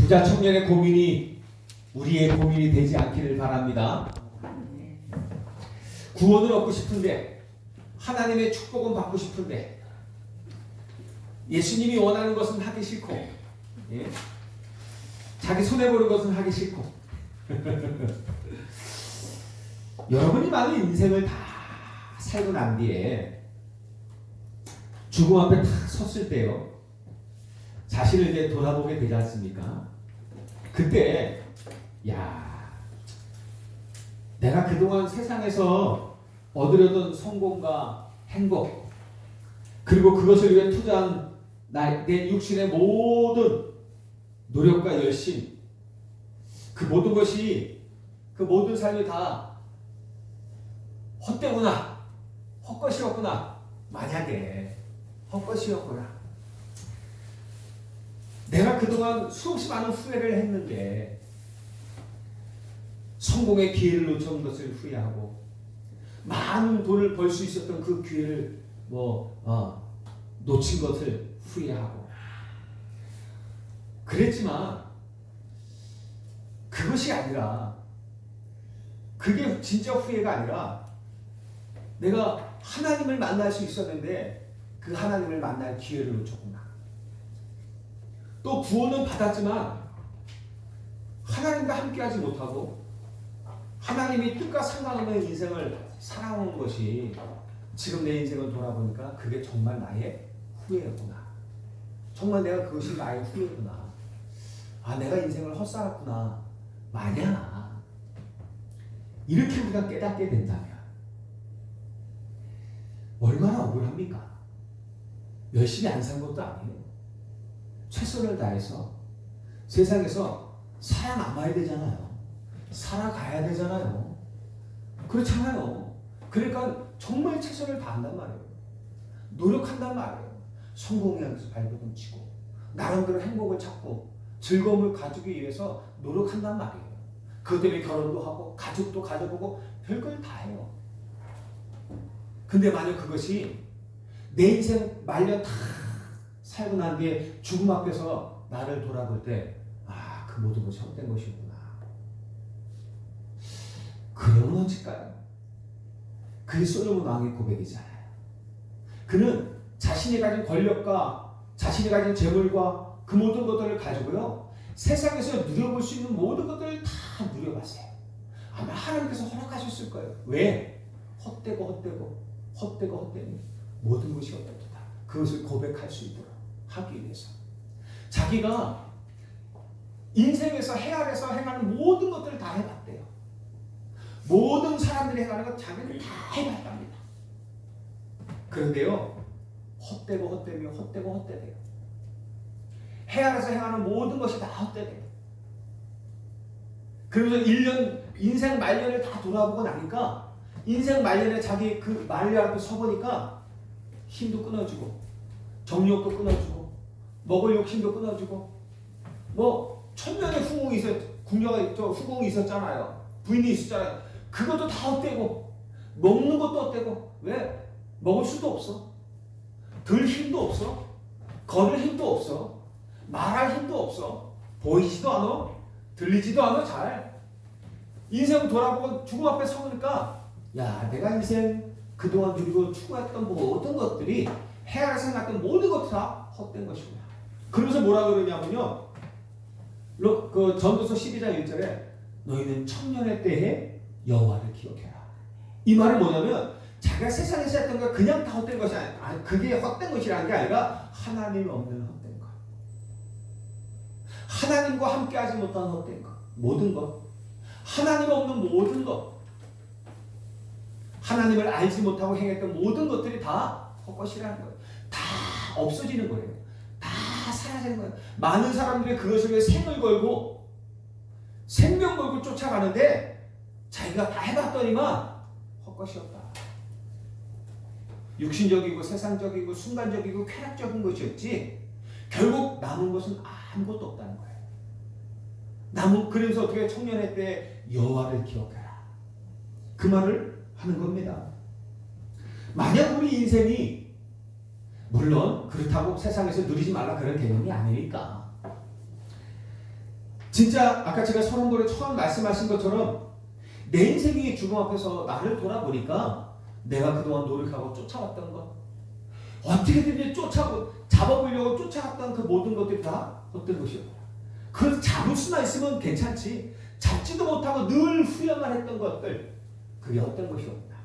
부자 청년의 고민이 우리의 고민이 되지 않기를 바랍니다. 구원을 얻고 싶은데, 하나님의 축복은 받고 싶은데, 예수님이 원하는 것은 하기 싫고, 예? 자기 손해보는 것은 하기 싫고, 여러분이 만약 인생을 다 살고 난 뒤에 죽음 앞에 탁 섰을 때요, 자신을 이제 돌아보게 되지 않습니까? 그때 야, 내가 그동안 세상에서 얻으려던 성공과 행복, 그리고 그것을 위해 투자한 내 육신의 모든 노력과 열심, 그 모든 것이, 그 모든 삶이 다 헛되구나, 헛것이었구나. 만약에 헛것이었구나, 내가 그동안 수없이 많은 후회를 했는데 성공의 기회를 놓쳐온 것을 후회하고, 많은 돈을 벌 수 있었던 그 기회를 놓친 것을 후회하고, 그랬지만 그것이 아니라, 그게 진짜 후회가 아니라, 내가 하나님을 만날 수 있었는데 그 하나님을 만날 기회를 놓쳤구나. 또 구원은 받았지만 하나님과 함께하지 못하고 하나님이 뜻과 상관없는 인생을 살아온 것이, 지금 내 인생을 돌아보니까 그게 정말 나의 후회였구나. 정말 내가 그것이 나의 후회구나. 아, 내가 인생을 헛살았구나. 만약 이렇게 우리가 깨닫게 된다면 얼마나 억울합니까? 열심히 안 산 것도 아니에요. 최선을 다해서 세상에서 살아남아야 되잖아요. 살아가야 되잖아요. 그렇잖아요. 그러니까 정말 최선을 다한단 말이에요. 노력한단 말이에요. 성공을 향해서 발버둥 치고, 나름대로 행복을 찾고 즐거움을 가지기 위해서 노력한단 말이에요. 그것 때문에 결혼도 하고 가족도 가져보고 별걸 다 해요. 근데 만약 그것이 내 인생 말년 다 살고 난 뒤에 죽음 앞에서 나를 돌아볼 때, 아, 그 모든 것이 헛된 것이구나. 그러면 어쩔까요? 그게 솔로몬 왕의 고백이잖아요. 그는 자신이 가진 권력과 자신이 가진 재물과 그 모든 것들을 가지고요, 세상에서 누려볼 수 있는 모든 것들을 다 누려봤어요. 아마 하나님께서 허락하셨을 거예요. 왜? 헛되니 모든 것이 헛되다. 그것을 고백할 수 있도록 하기 위해서. 자기가 인생에서 해안에서 행하는 모든 것들을 다 해봤대요. 모든 사람들이 행하는 것 자기는 다 해봤답니다. 그런데요, 헛되대요. 해안에서 행하는 모든 것이 다 헛되대요. 그러면서 1년 인생 말년을 다 돌아보고 나니까, 인생 말년에 자기 그 말년 앞에 서보니까 힘도 끊어지고, 정욕도 끊어지고, 먹을 욕심도 끊어지고, 천년의 후궁이 있었잖아요. 부인이 있었잖아요. 그것도 다 헛되고, 먹는 것도 헛되고. 왜? 먹을 수도 없어. 들 힘도 없어. 걸을 힘도 없어. 말할 힘도 없어. 보이지도 않아. 들리지도 않아. 잘. 인생을 돌아보고 죽음 앞에 서니까, 야, 내가 인생 그동안 누리고 추구했던 모든 것들이, 해야 생각했던 모든 것이 다 헛된 것이구나. 그러면서 뭐라 그러냐면요, 그 전도서 12장 1절에 너희는 청년의 때에 여호와를 기억해라. 이 말은 뭐냐면, 자기가 세상에서 했던 거 그냥 다 헛된 것이 아니라, 그게 헛된 것이라는 게 아니라 하나님이 없는 헛된 것, 하나님과 함께하지 못한 헛된 것, 모든 것, 하나님 없는 모든 것, 하나님을 알지 못하고 행했던 모든 것들이 다 헛것이라는 거예요. 다 없어지는 거예요. 다 사라지는 거예요. 많은 사람들이 그것을 위해 생을 걸고 생명 걸고 쫓아가는데, 자기가 다 해봤더니만 헛것이었다. 육신적이고 세상적이고 순간적이고 쾌락적인 것이었지, 결국 남은 것은 아무것도 없다는 거예요. 그래서 어떻게 청년의 때 여호와를 기억해라. 그 말을 하는 겁니다. 만약 우리 인생이, 물론 그렇다고 세상에서 누리지 말라 그런 개념이 아니니까, 진짜 아까 제가 서론고에 처음 말씀하신 것처럼 내 인생이 죽음 앞에서 나를 돌아보니까 내가 그동안 노력하고 쫓아왔던 것, 어떻게든 잡아보려고 쫓아갔던 그 모든 것들이 다 어떤 것이었다. 그걸 잡을 수만 있으면 괜찮지, 잡지도 못하고 늘 후회만 했던 것들, 그게 어떤 것이었다.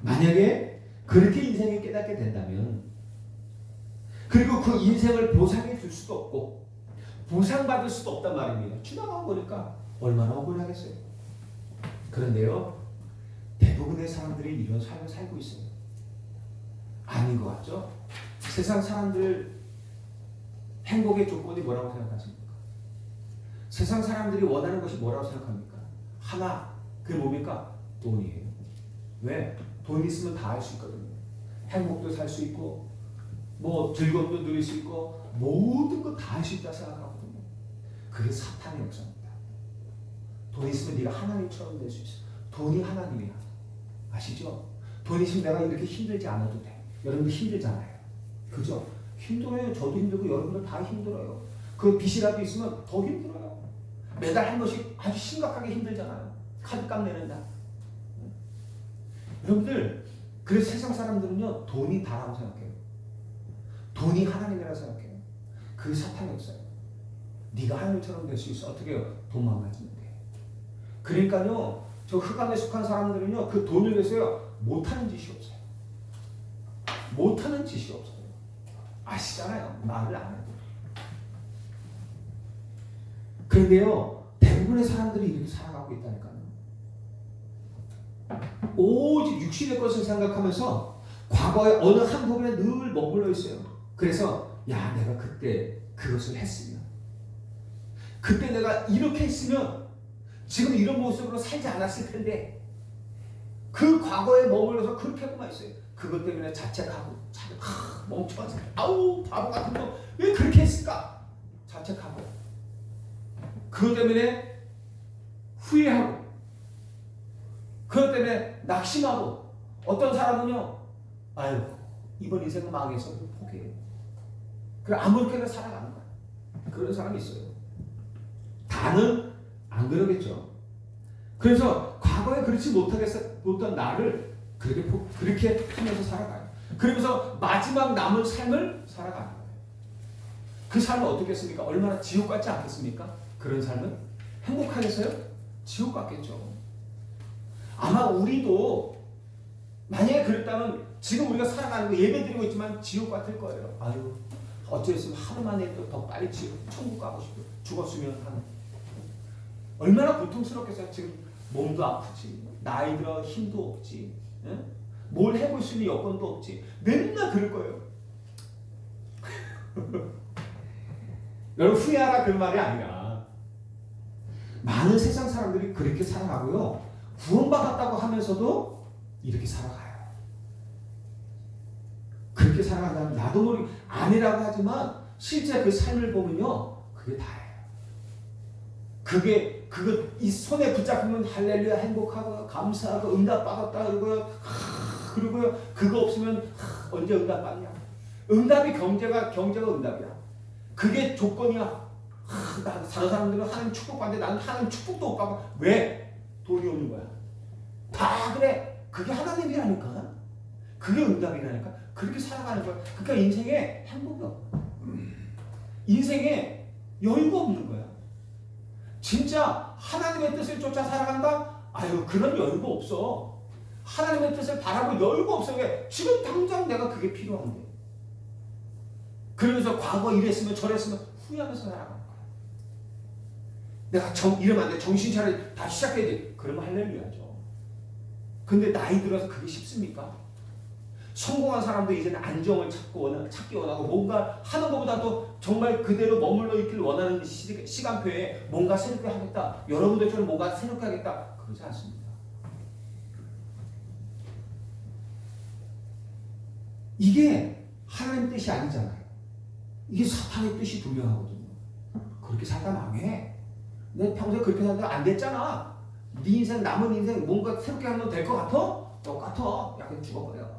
만약에 그렇게 인생을 깨닫게 된다면, 그리고 그 인생을 보상해 줄 수도 없고 보상받을 수도 없단 말입니다. 지나가고 보니까 얼마나 억울하겠어요. 그런데요, 대부분의 사람들이 이런 삶을 살고 있어요. 아닌 것 같죠? 세상 사람들 행복의 조건이 뭐라고 생각하십니까? 세상 사람들이 원하는 것이 뭐라고 생각합니까? 하나, 그게 뭡니까? 돈이에요. 왜? 돈 있으면 다 할 수 있거든요. 행복도 살 수 있고 뭐 즐거움도 누릴 수 있고 모든 거 다 할 수 있다 생각하거든요. 그게 사탄의 역사입니다. 돈 있으면 네가 하나님처럼 될 수 있어. 돈이 하나님이야. 아시죠? 돈 있으면 내가 이렇게 힘들지 않아도 돼. 여러분들 힘들잖아요. 그죠? 힘들어요. 저도 힘들고 여러분들 다 힘들어요. 그 빚이라도 있으면 더 힘들어요. 매달 한 번씩 아주 심각하게 힘들잖아요. 카드값 내는다. 여러분들, 그래서 세상 사람들은요, 돈이 다라고 생각해요. 돈이 하나님이라고 생각해요. 그게 사탄의 역사예요. 네가 하나님처럼 될 수 있어. 어떻게 해요? 돈만 가지면 돼. 그러니까요, 저 흑암에 속한 사람들은요, 그 돈을 위해서요, 못하는 짓이 없어요. 못하는 짓이 없어요. 아시잖아요. 말을 안 해도. 그런데요, 대부분의 사람들이 이렇게 살아가고 있다니까요. 오직 육신의 것을 생각하면서 과거의 어느 한 부분에 늘 머물러 있어요. 그래서 야, 내가 그때 그것을 했으면, 그때 내가 이렇게 했으면 지금 이런 모습으로 살지 않았을 텐데, 그 과거에 머물러서 그렇게 하고만 있어요. 그것 때문에 자책하고 멍청한 사람, 아우 바보 같은 거 왜 그렇게 했을까 자책하고, 그것 때문에 후회하고, 그것 때문에 낙심하고, 어떤 사람은요, 아유 이번 인생은 망해서 포기해요. 그래 아무렇게나 살아가는 거야. 그런 사람이 있어요. 다는 안 그러겠죠. 그래서 과거에 그렇지 못한 나를 그렇게 하면서 살아가요. 그러면서 마지막 남은 삶을 살아가는 거예요. 그 삶은 어떻겠습니까? 얼마나 지옥 같지 않겠습니까? 그런 삶은 행복하겠어요? 지옥 같겠죠. 아마 우리도 만약에 그랬다면 지금 우리가 살아가는 거 예배드리고 있지만 지옥 같을 거예요. 아유 어쩌겠으면 하루 만에 더 빨리 천국 가고 싶어요. 죽었으면 하는. 얼마나 고통스럽겠어요. 지금 몸도 아프지, 나이 들어 힘도 없지, 응? 뭘 해볼 수 있는 여건도 없지. 맨날 그럴 거예요. 여러분 후회하라 그런 말이 아니라, 많은 세상 사람들이 그렇게 살아가고요, 구원받았다고 하면서도 이렇게 살아가요. 그렇게 살아간다면 나도 모르게 아니라고 하지만 실제 그 삶을 보면요, 그게 다예요. 이 손에 붙잡으면 할렐루야 행복하고 감사하고 응답받았다 그러고요. 그거 없으면 언제 응답받냐. 응답이 경제가 응답이야. 그게 조건이야. 다른 사람들은 하나님 축복받는데 나는 하나님 축복도 못 받고. 왜? 돈이 없는 거야. 다 그래. 그게 하나님이라니까. 그게 응답이라니까. 그렇게 살아가는 거야. 그러니까 인생에 행복이 없어. 인생에 여유가 없는 거야. 진짜 하나님의 뜻을 쫓아 살아간다? 아유 그런 여유가 없어. 하나님의 뜻을 바라볼 여유가 없어. 왜? 지금 당장 내가 그게 필요한데. 그러면서 과거 이랬으면 저랬으면 후회하면서 살아가는 거야. 내가 이러면 안 돼. 정신 차려 다시 시작해야지. 그러면 할렐루야죠. 근데 나이 들어서 그게 쉽습니까? 성공한 사람도 이제는 안정을 찾기 원하고 뭔가 하는 것보다도 정말 그대로 머물러 있길 원하는 시간표에 뭔가 새롭게 하겠다. 여러분들처럼 뭔가 새롭게 하겠다. 그러지 않습니다. 이게 하나님 뜻이 아니잖아요. 이게 사탄의 뜻이 분명하거든요. 그렇게 살다 망해. 내 평소에 그렇게 살다 안 됐잖아. 네 인생 남은 인생 뭔가 새롭게 하면 될 것 같아? 똑같아. 야 그냥 죽어버려.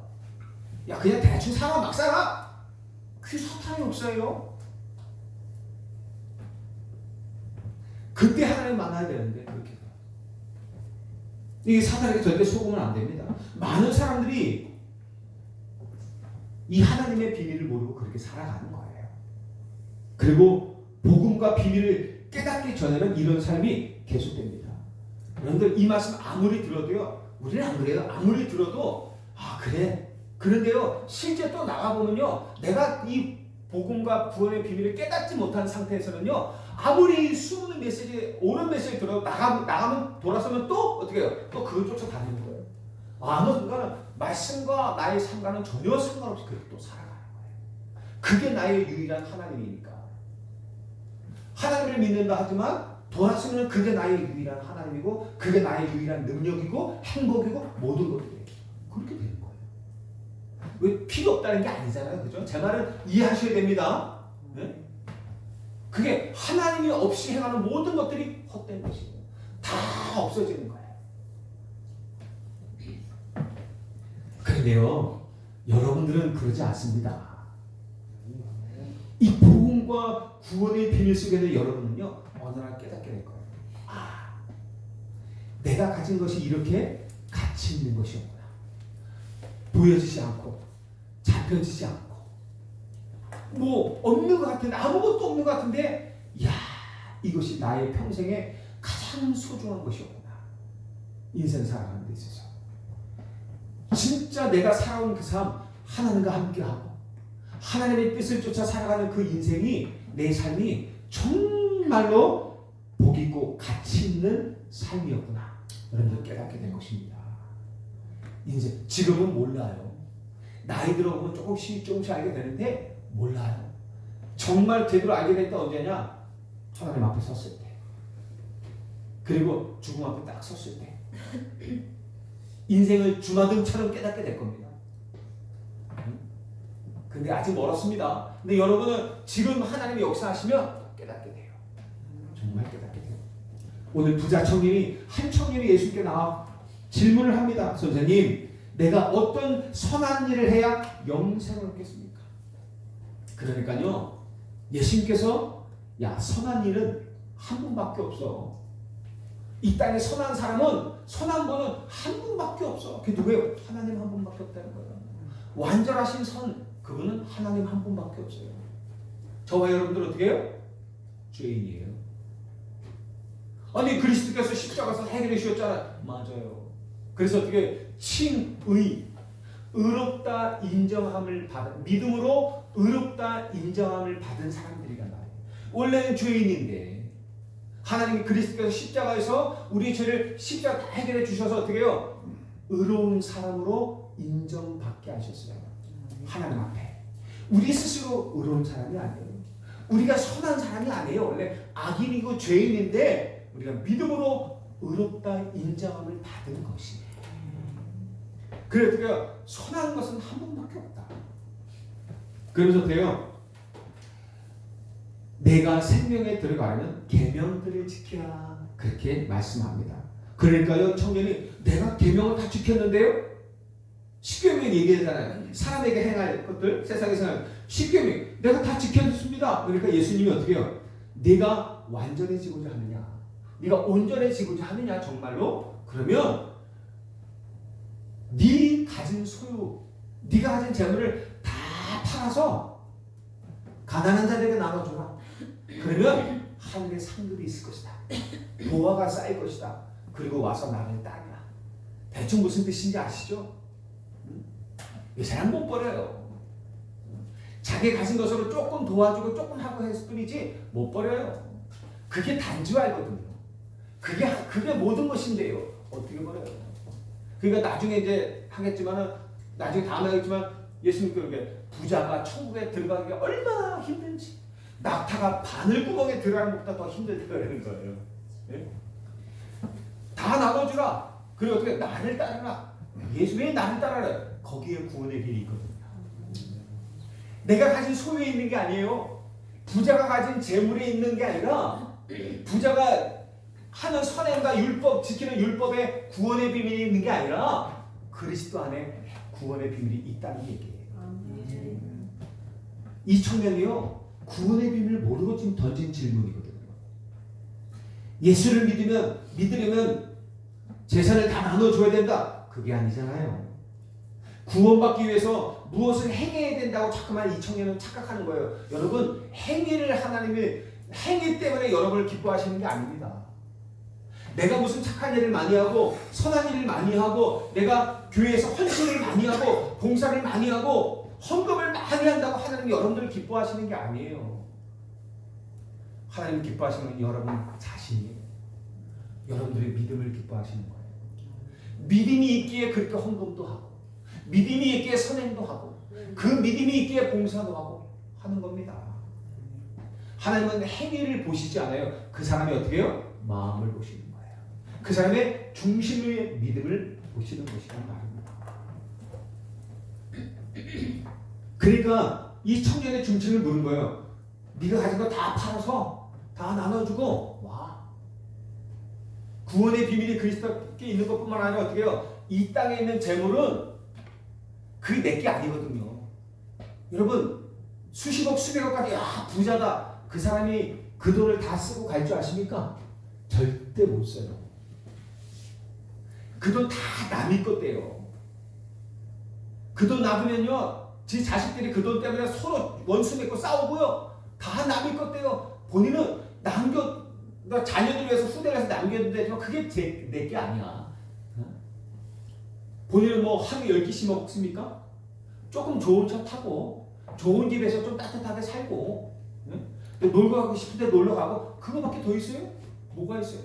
야 그냥 대충 살아 막 살아. 그게 사탄의 역사예요. 그때 하나님 만나야 되는데 그렇게 해서. 이게 사단에게 절대 속으면 안 됩니다. 많은 사람들이 이 하나님의 비밀을 모르고 그렇게 살아가는 거예요. 그리고 복음과 비밀을 깨닫기 전에는 이런 삶이 계속됩니다. 여러분들 이 말씀 아무리 들어도요, 우리는 안 그래요. 아무리 들어도 아 그래. 그런데요, 실제 또 나가보면요, 내가 이 복음과 구원의 비밀을 깨닫지 못한 상태에서는요, 아무리 수많은 메시지, 옳은 메시지 들어도 나가면 돌아서면 또 어떻게 해요? 또 그걸 쫓아다니는 거예요. 아무 순간은 말씀과 나의 삶과는 전혀 상관없이 그렇게 또 살아가는 거예요. 그게 나의 유일한 하나님이니까. 하나님을 믿는다 하지만 돌아서면 그게 나의 유일한 하나님이고 그게 나의 유일한 능력이고 행복이고 모든 것들이 그렇게 되는 거예요. 왜 필요 없다는 게 아니잖아요. 그죠? 제 말은 이해하셔야 됩니다. 네? 그게 하나님이 없이 행하는 모든 것들이 헛된 것이고 다 없어지는 거예요. 그런데요, 여러분들은 그러지 않습니다. 이 복음과 구원의 비밀 속에는 여러분은요, 어느 날 깨닫게 될 거예요. 아, 내가 가진 것이 이렇게 가치 있는 것이었구나. 보여지지 않고 잡혀지지 않고 뭐 없는 것 같은데, 아무것도 없는 것 같은데, 야, 이것이 나의 평생에 가장 소중한 것이었구나. 인생 살아가는 데 있어서 진짜 내가 살아온 그 삶, 하나님과 함께하고 하나님의 뜻을 쫓아 살아가는 그 인생이, 내 삶이 정말로 복 있고 가치 있는 삶이었구나. 여러분들 깨닫게 될 것입니다. 인생 지금은 몰라요. 나이 들어보면 조금씩 알게 되는데 몰라요. 정말 제대로 알게 될 때 언제냐? 하나님 앞에 섰을 때, 그리고 죽음 앞에 딱 섰을 때 인생을 주마등처럼 깨닫게 될 겁니다. 근데 아직 멀었습니다. 근데 여러분은 지금 하나님이 역사하시면 깨닫게 돼요. 정말 깨닫게 돼요. 오늘 부자 청년이, 한 청년이 예수님께 나와 질문을 합니다. 선생님, 내가 어떤 선한 일을 해야 영생을 얻겠습니까? 그러니까요, 예수님께서 야, 선한 일은 한 분밖에 없어. 이 땅에 선한 사람은, 선한 분은 한 분밖에 없어. 그게 누구예요? 하나님 한 분밖에 없다는 거예요. 완전하신 선, 그분은 하나님 한 분밖에 없어요. 저와 여러분들 어떻게 해요? 죄인이에요. 아니, 그리스도께서 십자가에서 해결해 주셨잖아요. 맞아요. 그래서 어떻게 칭의, 의롭다 인정함을 받은, 믿음으로 의롭다 인정함을 받은 사람들이란 말이에요. 원래는 죄인인데 하나님이 그리스도께서 십자가에서 우리의 죄를 십자가 다 해결해 주셔서 어떻게 해요? 의로운 사람으로 인정받게 하셨어요. 하나님 앞에. 우리 스스로 의로운 사람이 아니에요. 우리가 선한 사람이 아니에요. 원래 악인이고 죄인인데 우리가 믿음으로 의롭다 인정함을 받은 것이에요. 그래서 어떻게 선한 것은 한 번밖에 없다. 그러면서 어때요? 내가 생명에 들어가려면 계명들을 지켜라. 그렇게 말씀합니다. 그러니까요, 청년이 내가 계명을 다 지켰는데요? 십계명 얘기하잖아요. 사람에게 행할 것들, 세상에서 행할 십계명 내가 다 지켰습니다. 그러니까 예수님이 어떻게 해요? 네가 완전해지고자 하느냐, 네가 온전해지고자 하느냐 정말로? 그러면 네 가진 소유, 네가 가진 재물을 다 팔아서 가난한 자들에게 나눠줘라. 그러면 하늘에 상급이 있을 것이다. 보화가 쌓일 것이다. 그리고 와서 나를 따르라. 대충 무슨 뜻인지 아시죠? 이 사람 못 버려요. 자기 가진 것으로 조금 도와주고 조금 하고 했을 뿐이지 못 버려요. 그게 단지화이거든요. 그게 모든 것인데요. 어떻게 버려요? 그러니까 나중에 이제 하겠지만은, 나중에 다음에 하겠지만, 예수님께 그렇게 부자가 천국에 들어가기가 얼마나 힘든지, 낙타가 바늘구멍에 들어가는 것보다 더 힘들다는 거예요. 네? 다 나눠주라. 그리고 어떻게 나를 따르라. 예수님이 나를 따르라. 거기에 구원의 길이 있거든요. 내가 가진 소유에 있는 게 아니에요. 부자가 가진 재물에 있는 게 아니라, 부자가 하는 선행과 율법, 지키는 율법에 구원의 비밀이 있는 게 아니라 그리스도 안에 구원의 비밀이 있다는 얘기예요. 이 청년이요, 구원의 비밀을 모르고 지금 던진 질문이거든요. 예수를 믿으려면 재산을 다 나눠줘야 된다. 그게 아니잖아요. 구원받기 위해서 무엇을 행해야 된다고 자꾸만 이 청년은 착각하는 거예요. 여러분, 행위를 하나님이 행위 때문에 여러분을 기뻐하시는 게 아닙니다. 내가 무슨 착한 일을 많이 하고 선한 일을 많이 하고 내가 교회에서 헌신을 많이 하고 봉사를 많이 하고 헌금을 많이 한다고 하나님이 여러분들을 기뻐하시는 게 아니에요. 하나님 기뻐하시는 건 여러분 자신이에요. 여러분들의 믿음을 기뻐하시는 거예요. 믿음이 있기에 그렇게 헌금도 하고 믿음이 있기에 선행도 하고 그 믿음이 있기에 봉사도 하고 하는 겁니다. 하나님은 행위를 보시지 않아요. 그 사람이 어떻게 해요? 마음을 보시는 거예요. 그 사람의 중심의 믿음을 보시는 것이란 말입니다. 그러니까 이 청년의 중심을 물은 거예요. 네가 가진 거 다 팔아서 다 나눠주고 와. 구원의 비밀이 그리스도께 있는 것뿐만 아니라 어떻게 해요? 이 땅에 있는 재물은 그게 내게 아니거든요. 여러분 수십억 수백억까지 부자다. 그 사람이 그 돈을 다 쓰고 갈 줄 아십니까? 절대 못 써요. 그 돈 다 남의 것대요. 그 돈 놔두면요 제 자식들이 그 돈 때문에 서로 원수 맺고 싸우고요 다 남의 것대요. 본인은 자녀들 위해서 후대를 해서 남겨도 되지만 그게 내 게 아니야. 본인은 뭐 하루에 10끼씩 먹습니까? 조금 좋은 차 타고 좋은 집에서 좀 따뜻하게 살고 놀고 가고 싶은데 놀러 가고 그거밖에 더 있어요? 뭐가 있어요?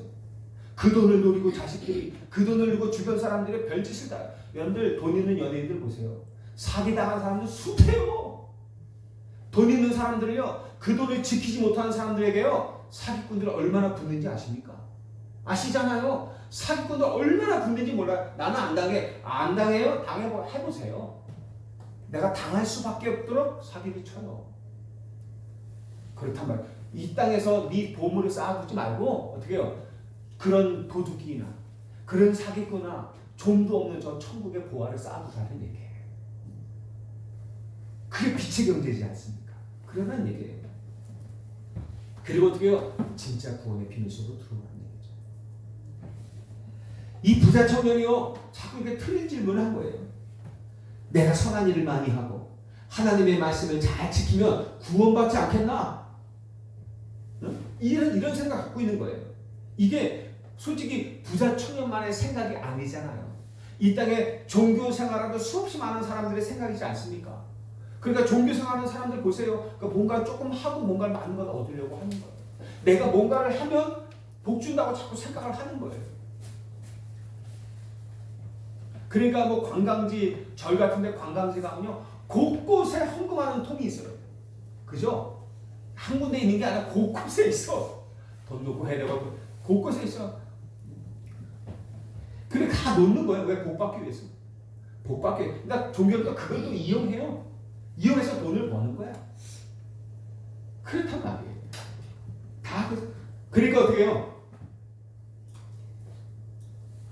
그 돈을 노리고 자식들이 그 돈을 노리고 주변 사람들의 별짓을 다. 여러분들 돈 있는 연예인들 보세요. 사기당한 사람들 수태요. 돈 있는 사람들을요 그 돈을 지키지 못하는 사람들에게요 사기꾼들 얼마나 붙는지 아십니까? 아시잖아요. 사기꾼들 얼마나 붙는지 몰라요. 나는 안 당해. 안 당해요? 해보세요. 내가 당할 수밖에 없도록 사기를 쳐요. 그렇단 말이에요. 이 땅에서 네 보물을 쌓아두지 말고 어떻게 해요? 그런 도둑이나 그런 사기꾼이나 좀도 없는 저 천국의 보화를 쌓아두라는 얘기예요. 그게 빛의 경제지 않습니까? 그러는 얘기예요. 그리고 어떻게 해요? 진짜 구원의 비밀 속으로 들어오라는 얘기죠. 이 부자 청년이요 자꾸 이렇게 틀린 질문을 한 거예요. 내가 선한 일을 많이 하고 하나님의 말씀을 잘 지키면 구원받지 않겠나? 응? 이런 생각 갖고 있는 거예요. 이게 솔직히 부자 청년만의 생각이 아니잖아요. 이 땅에 종교 생활하는 수없이 많은 사람들의 생각이지 않습니까? 그러니까 종교 생활하는 사람들 보세요. 그러니까 뭔가 조금 하고 뭔가를 많은 걸 얻으려고 하는 거예요. 내가 뭔가를 하면 복 준다고 자꾸 생각을 하는 거예요. 그러니까 뭐 관광지, 절 같은데 관광지 가면요 곳곳에 헌금하는 통이 있어요. 그죠? 한 군데 있는 게 아니라 곳곳에 있어. 돈 놓고 해야 되고 곳곳에 있어. 그래 다 놓는 거예요. 왜? 복 받기 위해서. 복 받기 위해서. 그러니까 종교도 그걸 또 이용해요. 이용해서 돈을 버는 거야. 그렇단 말이에요. 다 그러니까 어떻게 해요?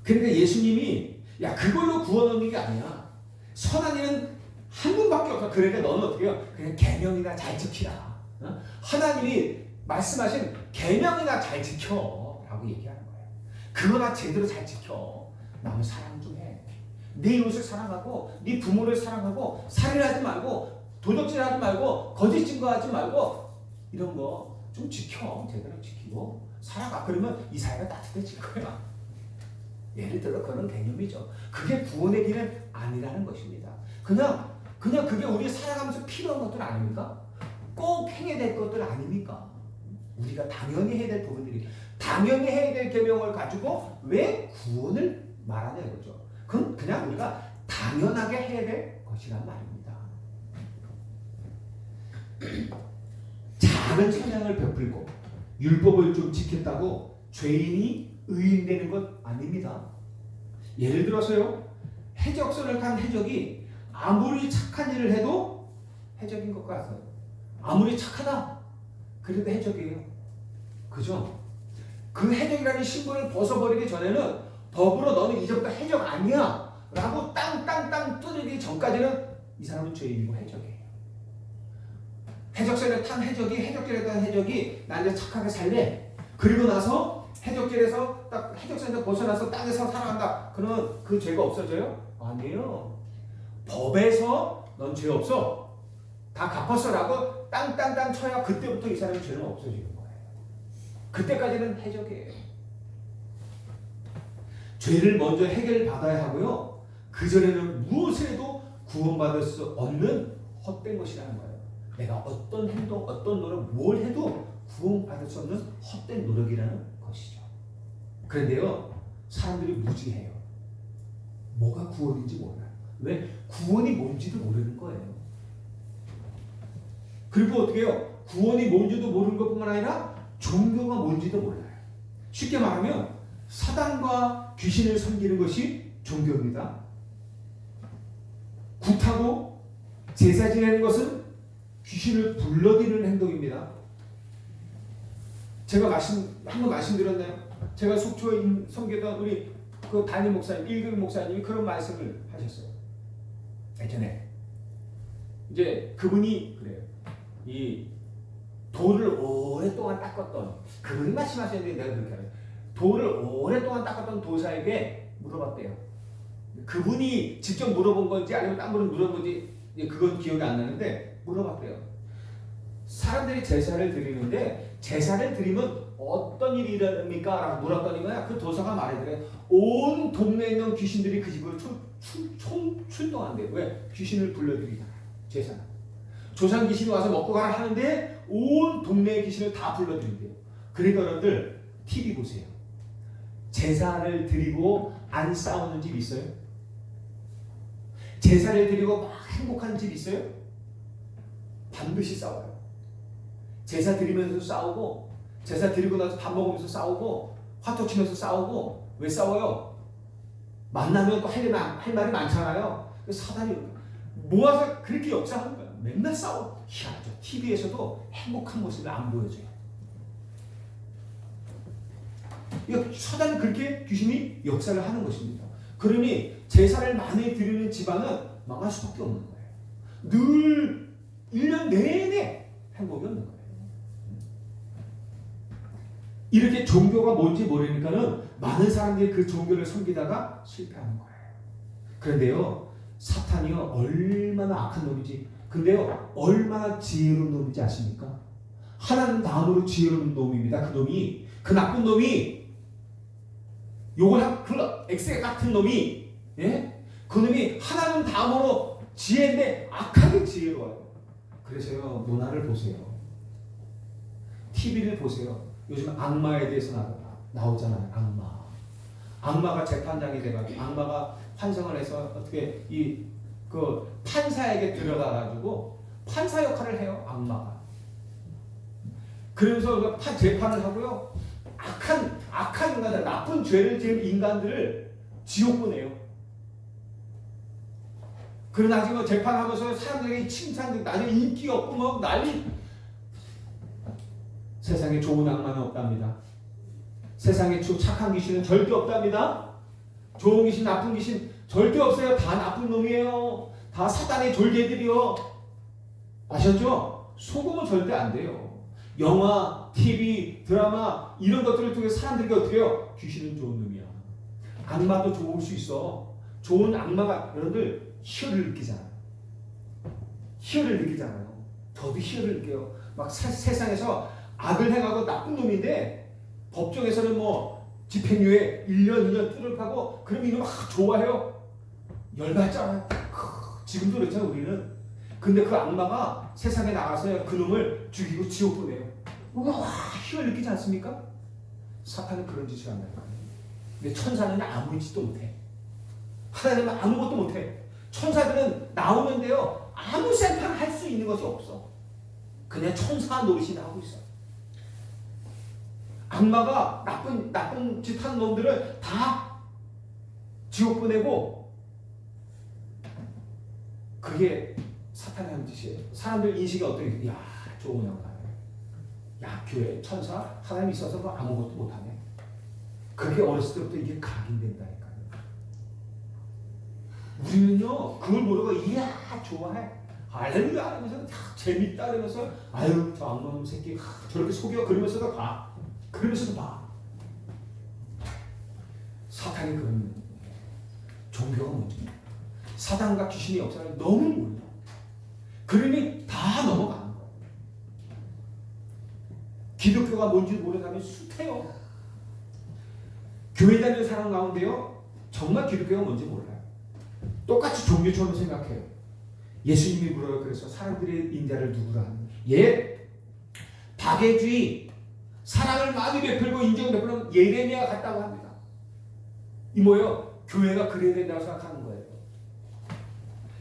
그러니까 예수님이 야 그걸로 구원 얻는 게 아니야. 선한 일은 한 분밖에 없어. 그러니까 너는 어떻게 해요? 그냥 계명이나 잘 지키라. 어? 하나님이 말씀하신 계명이나 잘 지켜 라고 얘기하는 거예요. 그거나 제대로 잘 지켜. 남을 사랑 좀 해. 네 이웃을 사랑하고 네 부모를 사랑하고 살인하지 말고 도적질하지 말고 거짓 증거하지 말고 이런 거 좀 지켜. 제대로 지키고 살아가. 그러면 이 사회가 따뜻해질 거야. 예를 들어 그런 개념이죠. 그게 구원의 길은 아니라는 것입니다. 그냥 그게 우리 살아가면서 필요한 것들 아닙니까? 꼭 행해야 될 것들 아닙니까? 우리가 당연히 해야 될 부분들이 당연히 해야 될 계명을 가지고 왜 구원을 말하냐 이거죠. 그건 그냥 우리가 당연하게 해야 될 것이란 말입니다. 작은 찬양을 베풀고 율법을 좀 지켰다고 죄인이 의인되는 것 아닙니다. 예를 들어서요. 해적선을 탄 해적이 아무리 착한 일을 해도 해적인 것 같아요. 아무리 착하다. 그래도 해적이에요. 그죠? 그 해적이라는 신분을 벗어버리기 전에는 법으로 너는 이제부터 해적 아니야 라고 땅땅땅 두들기기 전까지는 이 사람은 죄인이고 해적이에요. 해적선에 탄 해적이 해적길에 탄 해적이 나 이제 착하게 살래. 그리고 나서 해적질에서 딱 해적선에서 벗어나서 땅에서 살아간다. 그러면 그 죄가 없어져요? 아니에요. 법에서 넌 죄 없어. 다 갚았어라고 땅땅땅 쳐야 그때부터 이 사람의 죄는 없어지는 거예요. 그때까지는 해적이에요. 죄를 먼저 해결받아야 하고요. 그전에는 무엇에도 구원받을 수 없는 헛된 것이라는 거예요. 내가 어떤 행동, 어떤 노력, 뭘 해도 구원받을 수 없는 헛된 노력이라는 것이죠. 그런데요, 사람들이 무지해요. 뭐가 구원인지 몰라요. 왜? 구원이 뭔지도 모르는 거예요. 그리고 어떻게 해요? 구원이 뭔지도 모르는 것뿐만 아니라 종교가 뭔지도 몰라요. 쉽게 말하면 사단과 귀신을 섬기는 것이 종교입니다. 굿하고 제사 지내는 것은 귀신을 불러들이는 행동입니다. 제가 한번 말씀드렸나요? 제가 속초에 섬기던 우리 그 담임 목사님, 일급 목사님이 그런 말씀을 하셨어요. 예전에 이제 그분이 그래요. 이 돌을 오랫동안 닦았던 그분이 말씀하셨는데 내가 그렇게 알아요. 돌을 오랫동안 닦았던 도사에게 물어봤대요. 그분이 직접 물어본 건지 아니면 딴 분이 물어본 건지 그건 기억이 안 나는데 물어봤대요. 사람들이 제사를 드리는데 제사를 드리면 어떤 일이 일어납니까? 라고 물었더니만 그 도사가 말해드려요. 온 동네에 있는 귀신들이 그 집으로 출동한대요. 왜? 귀신을 불러들이잖아요. 제사는. 조상 귀신이 와서 먹고 가라 하는데 온 동네의 귀신을 다 불러들인대요. 그러니까 여러분들 TV 보세요. 제사를 드리고 안 싸우는 집 있어요? 제사를 드리고 막 행복한 집 있어요? 반드시 싸워요. 제사 드리면서 싸우고 제사 드리고 나서 밥 먹으면서 싸우고 화투 치면서 싸우고 왜 싸워요? 만나면 또 할 말이 많잖아요. 사단이 모아서 그렇게 역사하는 거예요. 맨날 싸워. 희한하죠. TV에서도 행복한 모습을 안 보여줘요. 사단이 그렇게 귀신이 역사를 하는 것입니다. 그러니 제사를 많이 드리는 집안은 망할 수밖에 없는 거예요. 늘 1년 내내 행복이 없는 거예요. 이렇게 종교가 뭔지 모르니까는 많은 사람들이 그 종교를 섬기다가 실패하는 거예요. 그런데요, 사탄이요, 얼마나 악한 놈이지. 근데요, 얼마나 지혜로운 놈인지 아십니까? 하나님 다음으로 지혜로운 놈입니다. 그 놈이, 그 나쁜 놈이, 요걸 그 엑세 같은 놈이, 예? 그 놈이 하나님 다음으로 지혜인데 악하게 지혜로워요. 그래서요, 문화를 보세요. TV를 보세요. 요즘 악마에 대해서 나오잖아요. 악마가 재판장이 돼가지고 악마가 환상을 해서 어떻게 그 판사에게 들어가가지고 판사 역할을 해요. 악마가. 그러면서 재판을 하고요. 악한 인간들, 나쁜 죄를 지은 인간들을 지옥 보내요. 그러나 나중에 재판하면서 사람들에게 칭찬되고 나중에 인기 없고 막 난리. 세상에 좋은 악마는 없답니다. 세상에 착한 귀신은 절대 없답니다. 좋은 귀신, 나쁜 귀신 절대 없어요. 다 나쁜 놈이에요. 다 사단의 졸개들이요. 아셨죠? 속으면 절대 안 돼요. 영화, TV, 드라마 이런 것들을 통해 사람들이 어떻게 해요? 귀신은 좋은 놈이야. 악마도 좋을 수 있어. 좋은 악마가 여러분들 희열을 느끼잖아요. 희열을 느끼잖아요. 저도 희열을 느껴요. 막 세상에서 악을 행하고 나쁜 놈인데 법정에서는 뭐 집행유예 1년, 2년 뚜렷하고 그럼 이놈 막 좋아해요. 열받잖아요. 지금도 그렇잖아요, 우리는. 근데 그 악마가 세상에 나가서 그 놈을 죽이고 지옥 보내요. 와, 희열 느끼지 않습니까? 사탄은 그런 짓을 한다는 거예요. 근데 천사는 아무 짓도 못해. 하나님은 아무것도 못해. 천사들은 나오는데요, 아무 생판 할 수 있는 것이 없어. 그냥 천사 노릇이나 하고 있어. 악마가 나쁜 짓 하는 놈들을 다 지옥 보내고 그게 사탄이 하는 짓이에요. 사람들 인식이 어떻게 야 좋은 양반이네. 야 교회 천사 하나님 있어서 뭐 아무것도 못하네. 그게 어렸을 때부터 이게 각인된다니까요. 우리는요 그걸 모르고 이야 좋아해. 할렐루야 하면서 재밌다 그러면서 아유 저 악마놈 새끼 저렇게 속여 그러면서도 봐. 그러면서도 봐. 사탄이 그런 종교가 뭔지 사단과 귀신의 역사를 너무 몰라. 그러니 다 넘어가는 거예요. 기독교가 뭔지 모르는 사람이 숱해요. 교회 다니는 사람 가운데요 정말 기독교가 뭔지 몰라요. 똑같이 종교처럼 생각해요. 예수님이 물어요. 그래서 사람들의 인자를 누구라 하는 예 박애주의 사랑을 많이 베풀고 인정을 베푸는 예레미야 같다고 합니다. 이 뭐예요? 교회가 그래야 된다고 생각하는 거예요.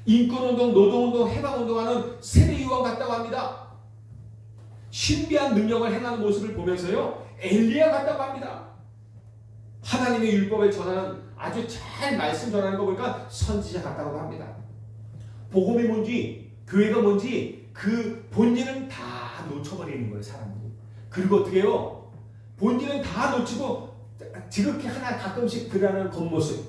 인권운동, 노동운동, 해방운동하는 세례요한 같다고 합니다. 신비한 능력을 행하는 모습을 보면서요 엘리야 같다고 합니다. 하나님의 율법을 전하는 아주 잘 말씀 전하는 거 보니까 선지자 같다고 합니다. 복음이 뭔지 교회가 뭔지 그 본질은 다 놓쳐버리는 거예요 사람들이. 그리고 어떻게 해요? 본질은 다 놓치고 지극히 하나 가끔씩 드러나는 겉모습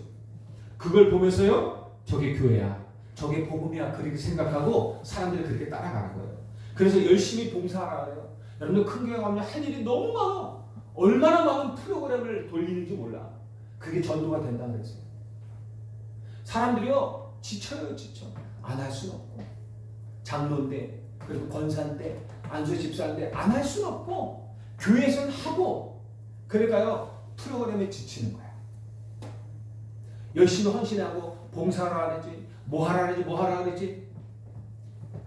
그걸 보면서요 저게 교회야 저게 복음이야 그렇게 생각하고 사람들이 그렇게 따라가는 거예요. 그래서 열심히 봉사하라요. 여러분들 큰 교회 가면 할 일이 너무 많아. 얼마나 많은 프로그램을 돌리는지 몰라. 그게 전도가 된다고 그랬어요. 사람들이요 지쳐요. 지쳐. 안 할 수는 없고 장로인데 그리고 권사인데 안수 집사인데 안 할 수는 없고 교회에서는 하고 그러니까요 프로그램에 지치는 거야. 열심히 헌신하고 봉사하라 하지 뭐 하라 하지 뭐 하라 그랬지.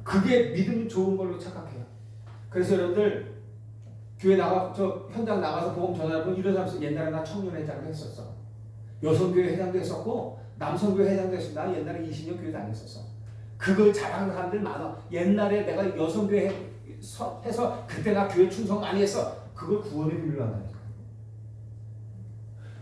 그게 믿음 좋은 걸로 착각해요. 그래서 여러분들 교회 저 현장 나가서 복음 전하는 이런 사람 옛날에 나 청년회장도 했었어. 여성교회 회장도 했었고 남성교회 회장도 했었어. 나 옛날에 20년 교회 다녔었어. 그걸 잘하는 사람들 많아. 옛날에 내가 여성교회 해서 그때 나 교회 충성 많이 했어. 그걸 구원의 비밀로 한다니까.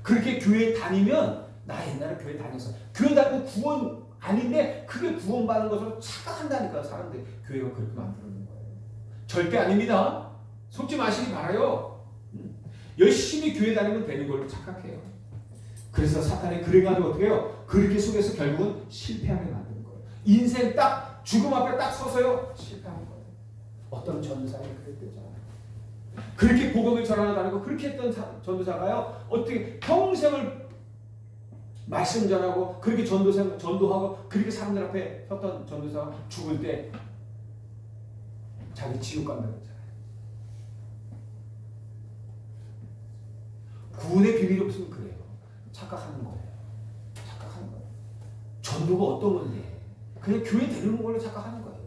그렇게 교회 다니면 나 옛날에 교회 다녔어. 교회 다니고 구원 아닌데 그게 구원받는 것으로 착각한다니까 사람들이. 교회가 그렇게 만들어놓은 거예요. 절대 아닙니다. 속지 마시기 바라요. 열심히 교회 다니면 되는 걸로 착각해요. 그래서 사탄이 그래가지고 어떻게 해요? 그렇게 속에서 결국은 실패하게 만드는 거예요. 인생 딱 죽음 앞에 딱 서서요 실패하는 거예요. 어떤 전도사가 그랬대잖아요. 그렇게 복음을 전하러 다니고 그렇게 했던 전도사가요 어떻게 평생을 말씀 전하고 그렇게 전도하고 그렇게 사람들 앞에 섰던 전도사가 죽을 때 자기 지옥 간다고 했잖아요. 구원의 비밀이 없으면 그래요. 착각하는 거예요. 착각하는 거예요. 전도가 어떤 건데 그냥 교회 데리는 걸로 착각하는 거예요.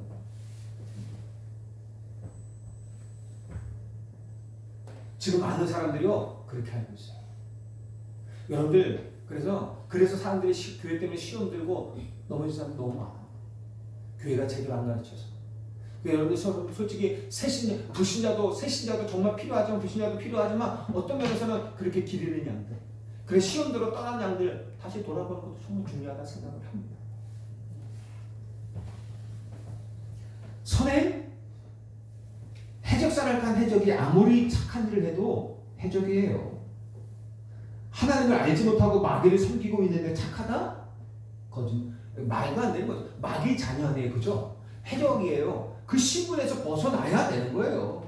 지금 많은 사람들이요 그렇게 알고 있어요. 여러분들 그래서 사람들이 교회 때문에 시험 들고 넘어진 사람 너무 많아. 교회가 제대로 안 가르쳐서. 여러분들 솔직히 새신자도 정말 필요하지만 불신자도 필요하지만 어떤 면에서는 그렇게 기르는 양들, 그래 시험 들어 떠난 양들 다시 돌아보는 것도 정말 중요하다 생각을 합니다. 선행 해적사를 간 해적이 아무리 착한 일을 해도 해적이에요. 하나님을 알지 못하고 마귀를 섬기고 있는데 착하다? 거짓말. 말도 안 되는 거죠. 마귀 자녀네, 그죠? 해적이에요. 그 신분에서 벗어나야 되는 거예요.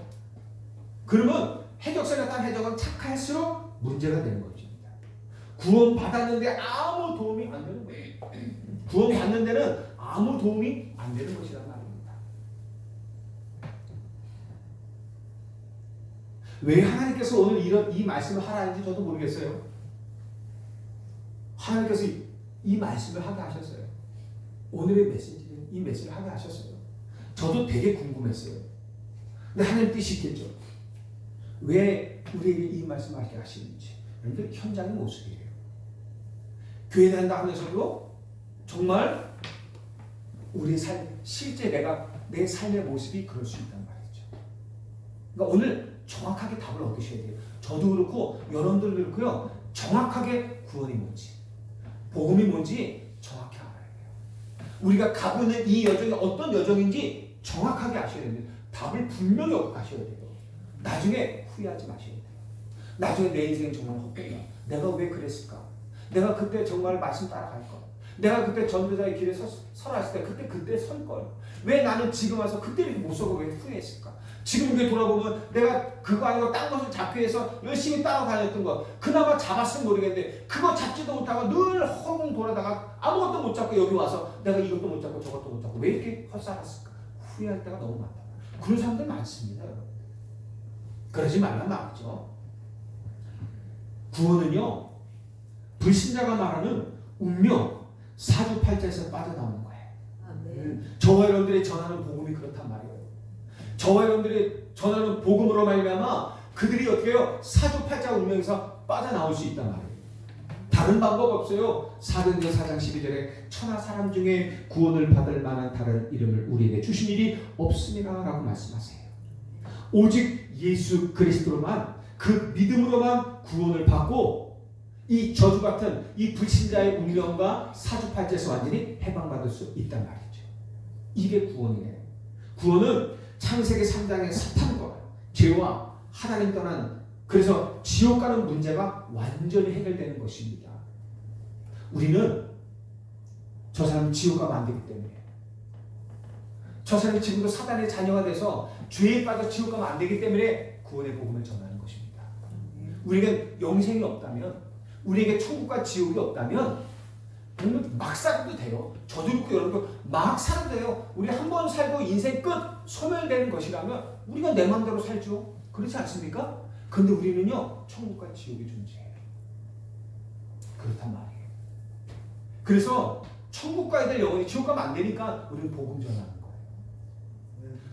그러면 해적선에 간 해적은 착할수록 문제가 되는 것입니다. 구원 받았는데 아무 도움이 안 되는 거예요. 구원 받는 데는 아무 도움이 안 되는 것이란 말입니다. 왜 하나님께서 오늘 이 말씀을 하라는지 저도 모르겠어요. 하나님께서 이 말씀을 하게 하셨어요. 오늘의 메시지는 이 메시지를 하게 하셨어요. 저도 되게 궁금했어요. 근데 하나님 뜻이 있겠죠. 왜 우리에게 이 말씀을 하게 하시는지. 여러분들 현장의 모습이에요. 교회 다닌다 하면서도 정말 우리 실제 내 삶의 모습이 그럴 수 있단 말이죠. 그러니까 오늘 정확하게 답을 얻으셔야 돼요. 저도 그렇고 여러분들도 그렇고요. 정확하게 구원이 뭔지, 복음이 뭔지 정확히 알아야 돼요. 우리가 가고 있는 이 여정이 어떤 여정인지 정확하게 아셔야 됩니다. 답을 분명히 얻고 가셔야 돼요. 나중에 후회하지 마셔야 돼요. 나중에 내 인생이 정말 헛되다. 내가 왜 그랬을까? 내가 그때 정말 말씀 따라갈 것. 내가 그때 전도자의 길에 설했을 때 그때 설 거예요. 왜 나는 지금 와서 그때 이렇게 못 서고 왜 후회했을까? 지금 이렇게 돌아보면 내가 그거 아니고 딴 것을 잡기 위해서 열심히 따라다녔던 거 그나마 잡았으면 모르겠는데 그거 잡지도 못하고 늘 허공 돌아다가 아무것도 못 잡고 여기 와서 내가 이것도 못 잡고 저것도 못 잡고 왜 이렇게 헛살았을까? 후회할 때가 너무 많다. 그런 사람들 많습니다. 그러지 말란 말이죠. 구원은요, 불신자가 말하는 운명, 사주팔자에서 빠져나오는 거예요. 저와 여러분들이 전하는 복음이 그렇단 말이에요. 저와 여러분들이 전하는 복음으로 말미암아 그들이 어떻게 해요? 사주팔자 운명에서 빠져나올 수 있단 말이에요. 다른 방법 없어요. 사도행전 4장 12절에 천하 사람 중에 구원을 받을 만한 다른 이름을 우리에게 주신 일이 없습니다 라고 말씀하세요. 오직 예수 그리스도로만 그 믿음으로만 구원을 받고 이 저주 같은 이 불신자의 운명과 사주팔자에서 완전히 해방받을 수 있단 말이죠. 이게 구원이에요. 구원은 창세기 3장의 사탄과 죄와 하나님 떠난 그래서 지옥 가는 문제가 완전히 해결되는 것입니다. 우리는 저 사람 지옥 가면 안 되기 때문에 저 사람이 지금도 사단의 자녀가 돼서 죄에 빠져 지옥 가면 안 되기 때문에 구원의 복음을 전하는 것입니다. 우리에게 영생이 없다면 우리에게 천국과 지옥이 없다면 막 살아도 돼요. 저도 있고 여러분도 막 살아도 돼요. 우리 한 번 살고 인생 끝 소멸되는 것이라면 우리가 내 마음대로 살죠. 그렇지 않습니까? 근데 우리는요 천국과 지옥이 존재해요. 그렇단 말이에요. 그래서 천국 가야 될 영혼이 지옥 가면 안 되니까 우리는 복음 전하는 거예요.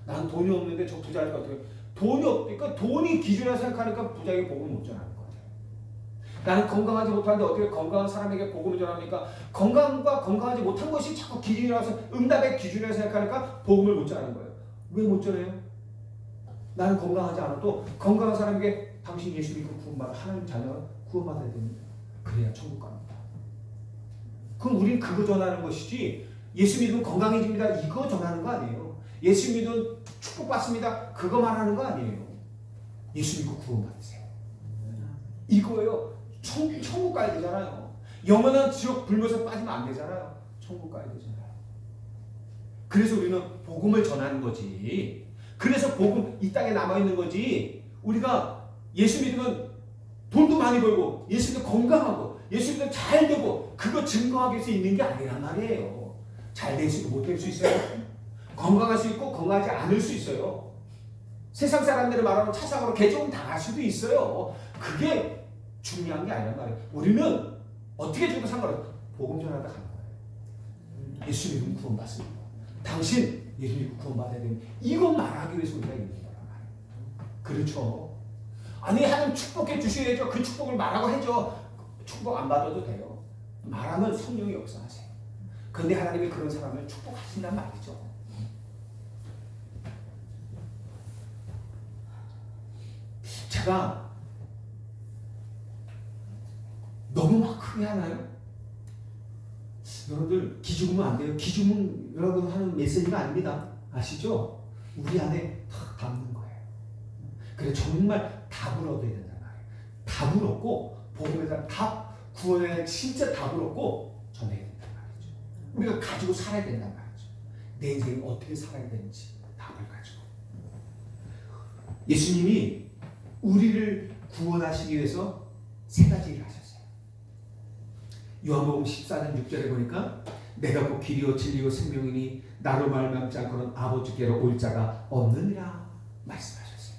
난 돈이 없는데 저 부자니까 어떻게 돈이 없으니까 돈이 기준이라 생각하니까 부자에게 복음을 못 전하는 거예요. 나는 건강하지 못하는데 어떻게 건강한 사람에게 복음을 전합니까? 건강과 건강하지 못한 것이 자꾸 기준이라서 응답의 기준이라 생각하니까 복음을 못 전하는 거예요. 왜 못 전해요? 나는 건강하지 않아도 건강한 사람에게 당신 예수 믿고 구원받아 하나님 자녀가 구원받아야 됩니다. 그래야 천국 갑니다. 그럼 우리는 그거 전하는 것이지 예수 믿으면 건강해집니다. 이거 전하는 거 아니에요. 예수 믿으면 축복받습니다. 그거 말하는 거 아니에요. 예수 믿고 구원받으세요. 이거예요. 천국 가야 되잖아요. 영원한 지옥 불못에 빠지면 안 되잖아요. 천국 가야 되잖아요. 그래서 우리는 복음을 전하는 거지. 그래서 복음 이 땅에 남아있는 거지. 우리가 예수 믿으면 돈도 많이 벌고 예수 믿으면 건강하고 예수 믿으면 잘 되고 그거 증거하기 위해서 있는 게 아니란 말이에요. 잘 될 수 있고 못 될 수 있어요. 건강할 수 있고 건강하지 않을 수 있어요. 세상 사람들이 말하면 차상으로 개종 당할 수도 있어요. 그게 중요한 게 아니란 말이에요. 우리는 어떻게 죽어도 상관없어요. 복음 전하다 가는 거예요. 예수 믿으면 구원받습니다. 당신 예수 믿고 구원받아야 됩니다. 이건 말하기 위해서 우리가 있는 거란 말이에요. 그렇죠. 아니 하나님 축복해 주셔야죠. 그 축복을 말하고 해줘. 축복 안 받아도 돼요. 말하면 성령이 역사하세요. 그런데 하나님이 그런 사람을 축복하신단 말이죠. 제가 너무 막 크게 하나요? 여러분들 기죽으면 안 돼요. 기죽으면 여러분 하는 메시지가 아닙니다. 아시죠? 우리 안에 탁 담는 거예요. 그래 정말 답을 얻어야 된단 말이에요. 답을 얻고 복음에 대한 답, 구원에 대한 진짜 답을 얻고 전해야 된단 말이죠. 우리가 가지고 살아야 된단 말이죠. 내 인생이 어떻게 살아야 되는지 답을 가지고. 예수님이 우리를 구원하시기 위해서 세 가지 일을 하셨어요. 요한복음 14장 6절에 보니까 내가 곧 길이요 진리요 생명이니 나로 말미암지 않고는 아버지께로 올 자가 없느니라 말씀하셨어요.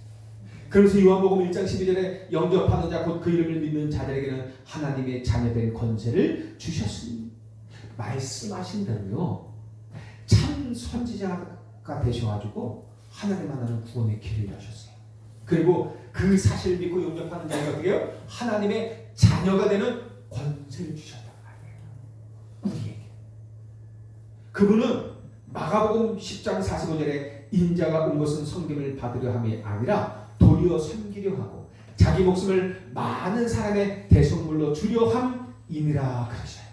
그래서 요한복음 1장 12절에 영접하는 자 곧 그 이름을 믿는 자들에게는 하나님의 자녀된 권세를 주셨으니 말씀하신 대로요 참 선지자가 되셔가지고 하나님 만나는 구원의 길을 여셨어요. 그리고 그 사실을 믿고 영접하는 자가 어떻게 해요? 하나님의 자녀가 되는 권세를 주셨다. 우리에게. 그분은 마가복음 10장 45절에 인자가 온 것은 섬김을 받으려 함이 아니라 도리어 섬기려 하고 자기 목숨을 많은 사람의 대속물로 주려 함이니라 그러셔요.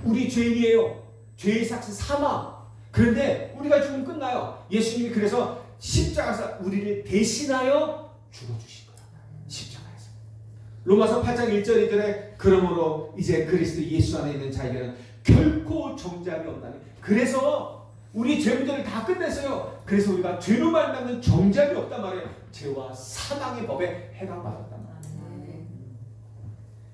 우리 죄인이에요. 죄의 삭스 사망. 그런데 우리가 죽으면 끝나요. 예수님이 그래서 십자가에서 우리를 대신하여 죽어주신 거예요. 십자가에서. 로마서 8장 1절 2절에 그러므로 이제 그리스도 예수 안에 있는 자에게는 결코 정죄함이 없다니. 그래서 우리 죄 문제를 다 끝냈어요. 그래서 우리가 죄로 말미암는 정죄함이 없단 말이에요. 죄와 사망의 법에 해당받았단 말이에요.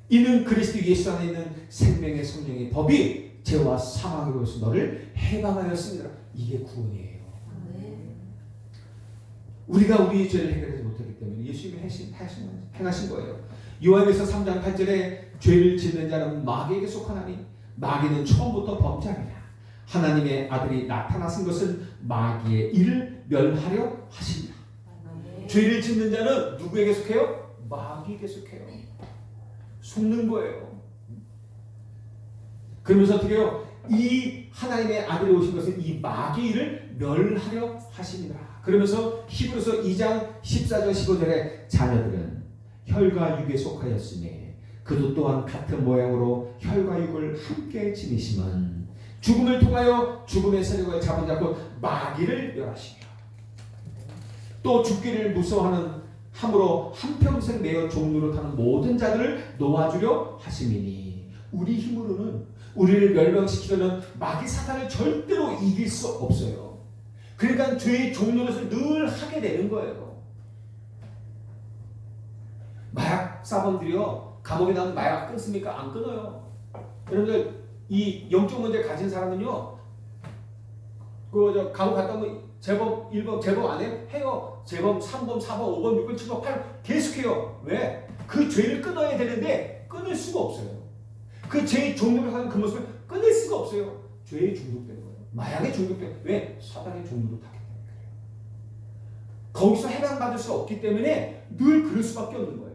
이는 그리스도 예수 안에 있는 생명의 성령의 법이 죄와 사망으로서 너를 해방하였습니다. 이게 구원이에요. 우리가 우리의 죄를 해결하지 못하기 때문에 예수님이 행하신 거예요. 요한에서 3장 8절에 죄를 짓는 자는 마귀에게 속하나니 마귀는 처음부터 범죄하니라. 하나님의 아들이 나타나신 것은 마귀의 일을 멸하려 하십니다. 죄를 짓는 자는 누구에게 속해요? 마귀에게 속해요. 속는 거예요. 그러면서 어떻게 해요? 이 하나님의 아들이 오신 것은 이 마귀의 일을 멸하려 하십니다. 그러면서 히브리서 2장 14절 15절에 자녀들은 혈과 육에 속하였으니 그도 또한 같은 모양으로 혈과 육을 함께 지니심은 죽음을 통하여 죽음의 세력을 잡은 자고 마귀를 멸하시며 또 죽기를 무서워하는 함으로 한평생 매어 종로로 타는 모든 자들을 놓아주려 하심이니 우리 힘으로는 우리를 멸망시키려는 마귀 사탄을 절대로 이길 수 없어요. 그러니까 죄의 종노릇을 늘 하게 되는 거예요. 마약 사범들이요, 감옥에 나면 마약 끊습니까? 안 끊어요. 여러분들 이 영적 문제 가진 사람은요, 감옥 갔다 오면 재범 1번 재범 안 해요? 해요. 재범 3번, 4번, 5번, 6번, 7번, 8번 계속해요. 왜? 그 죄를 끊어야 되는데 끊을 수가 없어요. 그 죄의 종노릇 하는 그 모습을 끊을 수가 없어요. 죄에 중독되는 거예요. 마약에 중독돼요. 왜? 사단의 종로로 타기 때문에 그래요. 거기서 해방받을 수 없기 때문에 늘 그럴 수밖에 없는 거예요.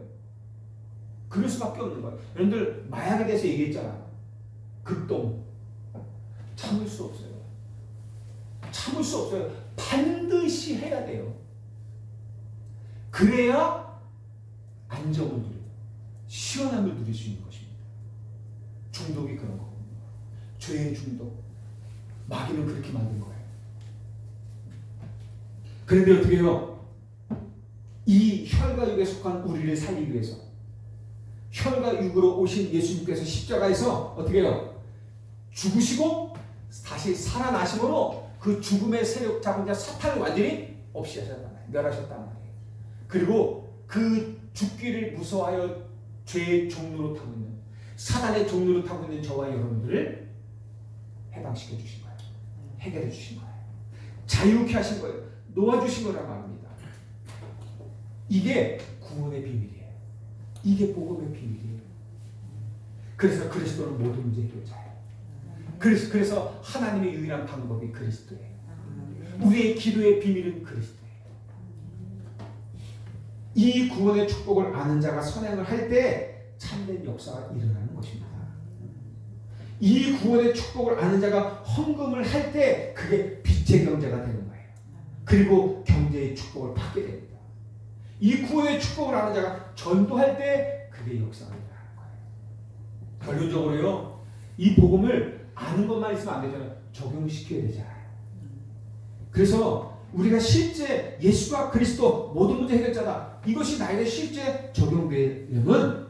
그럴 수밖에 없는 거예요. 여러분들 마약에 대해서 얘기했잖아요. 극동. 참을 수 없어요. 참을 수 없어요. 반드시 해야 돼요. 그래야 안정을 누리고 시원함을 누릴 수 있는 것입니다. 중독이 그런 거거든요. 죄의 중독. 마귀는 그렇게 만든 거예요. 그런데 어떻게 해요? 이 혈과 육에 속한 우리를 살리기 위해서 혈과 육으로 오신 예수님께서 십자가에서 어떻게 해요? 죽으시고 다시 살아나심으로 그 죽음의 세력 잡은 자 사탄을 완전히 없이 하셨단 말이에요. 멸하셨단 말이에요. 그리고 그 죽기를 무서워하여 죄의 종로로 타고 있는 사단의 종로로 타고 있는 저와 여러분들을 해방시켜 주신 거예요. 해결해 주신 거예요. 자유케 하신 거예요. 놓아주신 거란 말입니다. 이게 구원의 비밀이에요. 이게 복음의 비밀이에요. 그래서 그리스도는 모든 문제 해결자예요. 그래서 하나님의 유일한 방법이 그리스도예요. 우리의 기도의 비밀은 그리스도예요. 이 구원의 축복을 아는 자가 선행을 할 때 참된 역사가 일어나는 것입니다. 이 구원의 축복을 아는 자가 헌금을 할 때 그게 빛의 경제가 되는 거예요. 그리고 경제의 축복을 받게 됩니다. 이 구원의 축복을 아는 자가 전도할 때 그게 역사가 일어나는 거예요. 결론적으로요, 이 복음을 아는 것만 있으면 안 되잖아요. 적용시켜야 되잖아요. 그래서 우리가 실제 예수가 그리스도 모든 문제 해결자다. 이것이 나에게 실제 적용되려면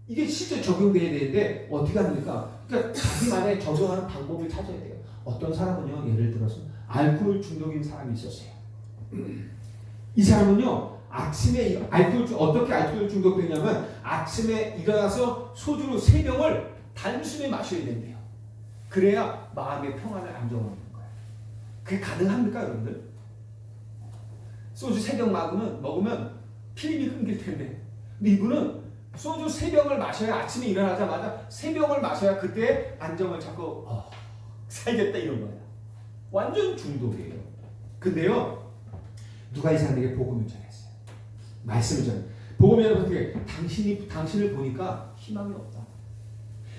이게 실제 적용돼야 되는데 어떻게 합니까? 그러니까 자기만의 적용하는 방법을 찾아야 돼요. 어떤 사람은요, 예를 들어서 알코올 중독인 사람이 있었어요. 이 사람은요, 아침에 어떻게 알코올 중독되냐면 아침에 일어나서 소주로 3병을 단숨에 마셔야 된대요. 그래야 마음의 평안을 안정하는 거예요. 그게 가능합니까, 여러분들? 소주 3병 먹으면 필름이 끊길 텐데. 근데 이분은 소주 3병을 마셔야 아침에 일어나자마자 3병을 마셔야 그때 안정을 잡고 살겠다 이런 거야. 완전 중독이에요. 근데요, 누가 이 사람에게 복음을 전했어요. 말씀을 전해. 복음이 어떻게? 당신을 보니까 희망이 없다.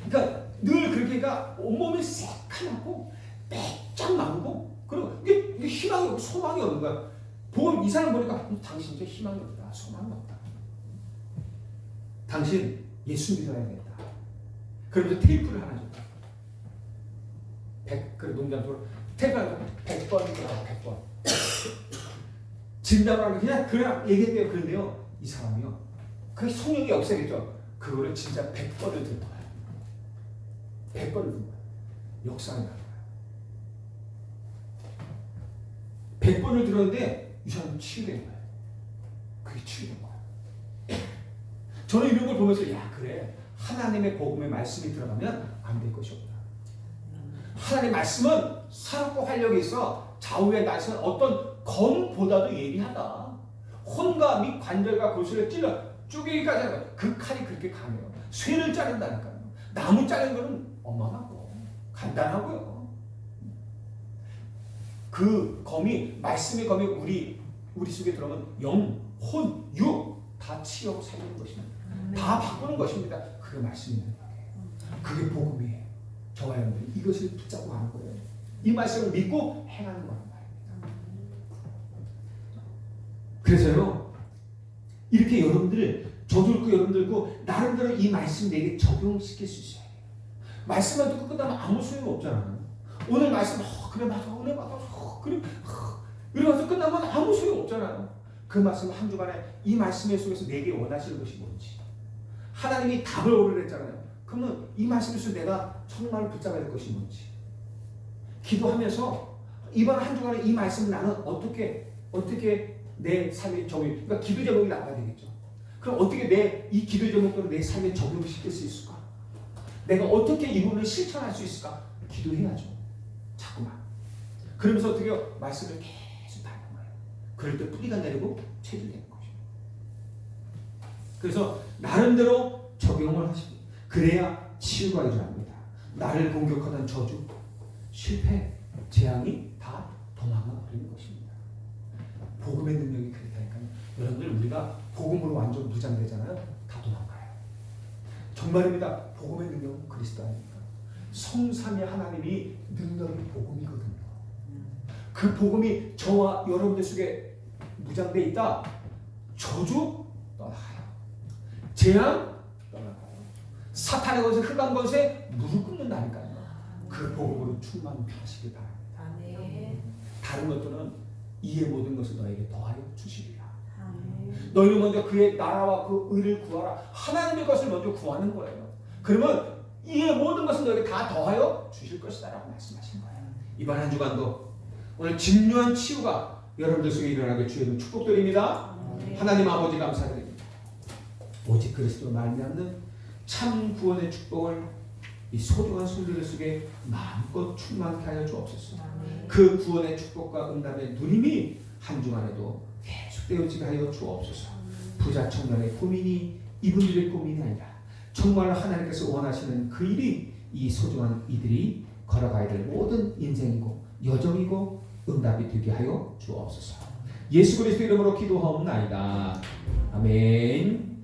그러니까 늘 그렇게 온몸이 새카맣고 빼짝 마르고 그리고 이게 희망이 없고 소망이 없는 거야. 복음 이 사람 보니까 당신 이제 희망이 없다. 소망이 없다. 당신 예수 믿어야겠다. 그러면서 테이프를 하나 줬다. 100, 그래 농담처럼 테이프 하나 100번 그러고 100번. 진담을 하면 그냥 얘기했대요. 그런데요, 이 사람이요, 그 성령이 역사겠죠. 그거를 진짜 100번을 든 거야. 100번을 든 거야. 역사가 나는 거예요. 100번을 들었는데 이 사람은 치유된 거예요. 그게 치유된 거예요. 저는 이런 걸 보면서 야 그래 하나님의 복음의 말씀이 들어가면 안 될 것이 없다. 하나님의 말씀은 살았고 활력이 있어 좌우의 날씨는 어떤 검보다도 예리하다. 혼과 및 관절과 골수를 찔러 쪼개기까지 하는 거예요. 그 칼이 그렇게 강해요. 쇠를 자른다니까요. 나무 자르는 거는 어마어마하고 간단하고요. 그 검이 말씀의 검이 우리 속에 들어오면 영, 혼, 육 다 치유하고 살리는 것입니다. 다 바꾸는 것입니다. 그게 말씀이라는 거예요. 그게 복음이에요. 저와 여러분들 이것을 붙잡고 가는 거예요. 이 말씀을 믿고 행하는 거란 말입니다. 그래서요 이렇게 여러분들 저도 그렇고 여러분들 그렇고 나름대로 이 말씀 내게 적용시킬 수 있어야 돼요. 말씀만 듣고 끝나면 아무 소용 없잖아요. 오늘 말씀 그래 맞아 오늘 맞아 그래 이러면서 끝나면 아무 소용 없잖아요. 그 말씀 한 주간에 이 말씀의 속에서 내게 원하시는 것이 뭔지 하나님이 답을 오르랬잖아요. 그러면 이 말씀에서 내가 정말 붙잡아야 될 것이 뭔지 기도하면서 이번 한 주간에 이 말씀을 나는 어떻게 내 삶에 그러니까 기도 제목이 나와야 되겠죠. 그럼 어떻게 이 기도 제목들을 내 삶에 적용시킬 수 있을까? 내가 어떻게 이 부분을 실천할 수 있을까? 기도해야죠. 자꾸만. 그러면서 어떻게 말씀을 계속 받는 거예요. 그럴 때 뿌리가 내리고 체질되는 거죠. 그래서 나름대로 적용을 하십니다. 그래야 치유가 일어납니다. 나를 공격하던 저주, 실패, 재앙이 다 도망가 버리는 것입니다. 복음의 능력이 그렇다니까요. 여러분들 우리가 복음으로 완전 무장되잖아요. 다 도망가요. 정말입니다. 복음의 능력은 그리스도 아닙니까? 성삼위 하나님이 능력이 복음이거든요. 그 복음이 저와 여러분들 속에 무장되어 있다. 저주 떠나가요. 재앙 떠나가요. 사탄의 것에 흑암 것에 무릎 꿇는다니까요. 그 복음으로 충만하시길 바랍니다. 다른 것들은 이의 모든 것을 너에게 더하여 주시리라. 너희는 먼저 그의 나라와 그 의를 구하라. 하나님의 것을 먼저 구하는 거예요. 그러면 이의 모든 것을 너에게 다 더하여 주실 것이다 라고 말씀하신 거예요. 이번 한 주간도 오늘 진유한 치유가 여러분들 속에 일어나게 주의 축복드립니다. 하나님 아버지 감사드립니다. 오직 그리스도로 말미암는 참 구원의 축복을 이 소중한 손들 속에 마음껏 충만케 하여 주옵소서. 그 구원의 축복과 응답의 누림이 한 주간에도 계속되어지게 하여 주옵소서. 부자 청년의 고민이 이분들의 고민이 아니라 정말 하나님께서 원하시는 그 일이 이 소중한 이들이 걸어가야 될 모든 인생이고 여정이고 응답이 되게 하여 주옵소서. 예수 그리스도 이름으로 기도하옵나이다. 아멘.